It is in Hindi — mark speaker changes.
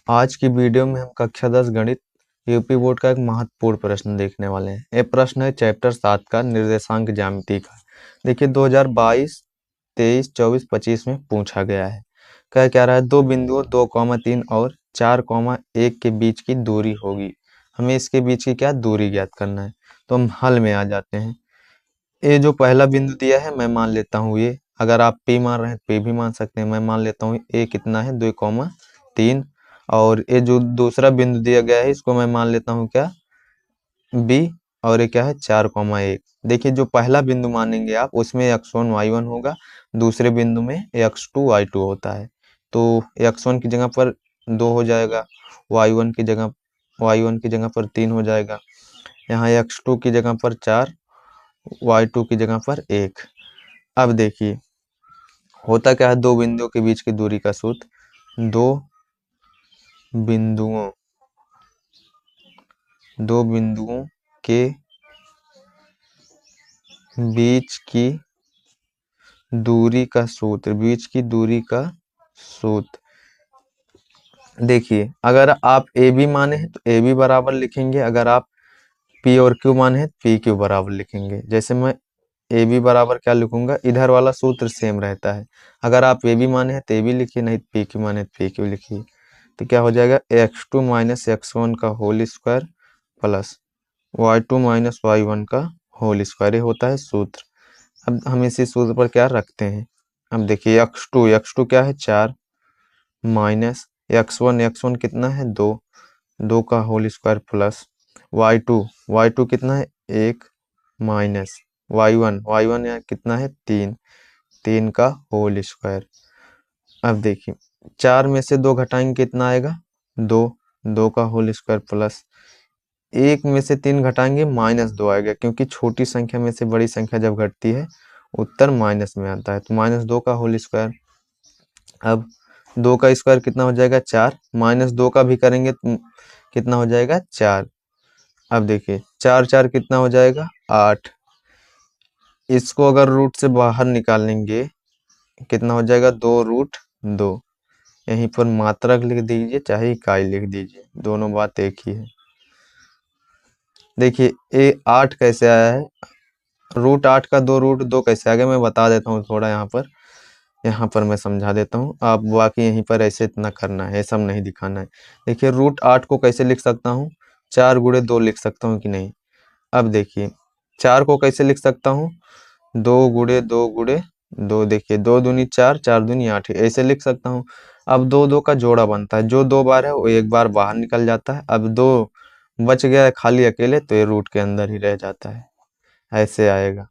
Speaker 1: आज की वीडियो में हम कक्षा 10 गणित यूपी बोर्ड का एक महत्वपूर्ण प्रश्न देखने वाले हैं। ये प्रश्न है चैप्टर 7 का निर्देशांक ज्यामिति का। देखिए 2022, 23, 24, 25 में पूछा गया है। क्या रहा है, दो बिंदुओं 2,3 और 4,1 के बीच की दूरी होगी। हमें इसके बीच की क्या दूरी ज्ञात करना है। तो हम हल में आ जाते हैं। ये जो पहला बिंदु दिया है मैं मान लेता हूँ ये, अगर आप P मान रहे हैं तो P भी मान सकते हैं। मैं मान लेता हूँ A कितना है 2,3, और ये जो दूसरा बिंदु दिया गया है इसको मैं मान लेता हूँ क्या B, और ये क्या है 4,1। देखिए जो पहला बिंदु मानेंगे आप उसमें x1 y1 होगा, दूसरे बिंदु में x2 y2 होता है। तो x1 की जगह पर 2 हो जाएगा, y1 की जगह पर 3 हो जाएगा, यहाँ x2 की जगह पर 4, y2 की जगह पर 1। अब देखिए होता क्या है, दो बिंदुओं के बीच की दूरी का सूत्र, दो बिंदुओं के बीच की दूरी का सूत्र। देखिए अगर आप ए बी माने हैं तो ए बी बराबर लिखेंगे, अगर आप पी और क्यू माने हैं तो पी क्यू बराबर लिखेंगे। जैसे मैं ए बी बराबर क्या लिखूंगा, इधर वाला सूत्र सेम रहता है। अगर आप ए बी माने हैं तो ए बी लिखिए, नहीं पी क्यू माने तो पी क्यू लिखिए। तो क्या हो जाएगा, x2 माइनस x1 का whole square plus y2 minus y1 का होल स्क्वायर, ये होता है सूत्र। अब हम इसी सूत्र पर क्या रखते हैं। अब देखिए x2 क्या है 4, माइनस x1 कितना है 2 का होल स्क्वायर प्लस y2 कितना है 1, माइनस y1 यहाँ कितना है 3 का होल स्क्वायर। अब देखिए 4 में से 2 घटाएंगे कितना आएगा 2 का होल स्क्वायर प्लस 1 में से 3 घटाएंगे -2 आएगा, क्योंकि छोटी संख्या में से बड़ी संख्या जब घटती है उत्तर माइनस में आता है। तो -2 का होल स्क्वायर। अब 2 का स्क्वायर कितना हो जाएगा 4, -2 का भी करेंगे तो कितना हो जाएगा 4। अब देखिए 4 कितना हो जाएगा 8। इसको अगर रूट से बाहर निकालेंगे कितना हो जाएगा 2√2। यहीं पर मात्रक लिख दीजिए चाहे इकाई लिख दीजिए, दोनों बात एक ही है। देखिए ये 8 कैसे आया है, √8 का 2√2 कैसे आ गया मैं बता देता हूँ थोड़ा। यहाँ पर मैं समझा देता हूँ, आप बाकी यहीं पर ऐसे इतना करना है, सब नहीं दिखाना है। देखिए √8 को कैसे लिख सकता हूँ, 4 गुणे 2 लिख सकता हूँ कि नहीं। अब देखिए 4 को कैसे लिख सकता हूँ, 2 गुणे 2 गुणे 2। देखिए 2 दूनी 4, 4 दूनी 8, ऐसे लिख सकता हूँ। अब 2 का जोड़ा बनता है, जो 2 बार है वो एक बार बाहर निकल जाता है। अब 2 बच गया है खाली अकेले, तो ये रूट के अंदर ही रह जाता है, ऐसे आएगा।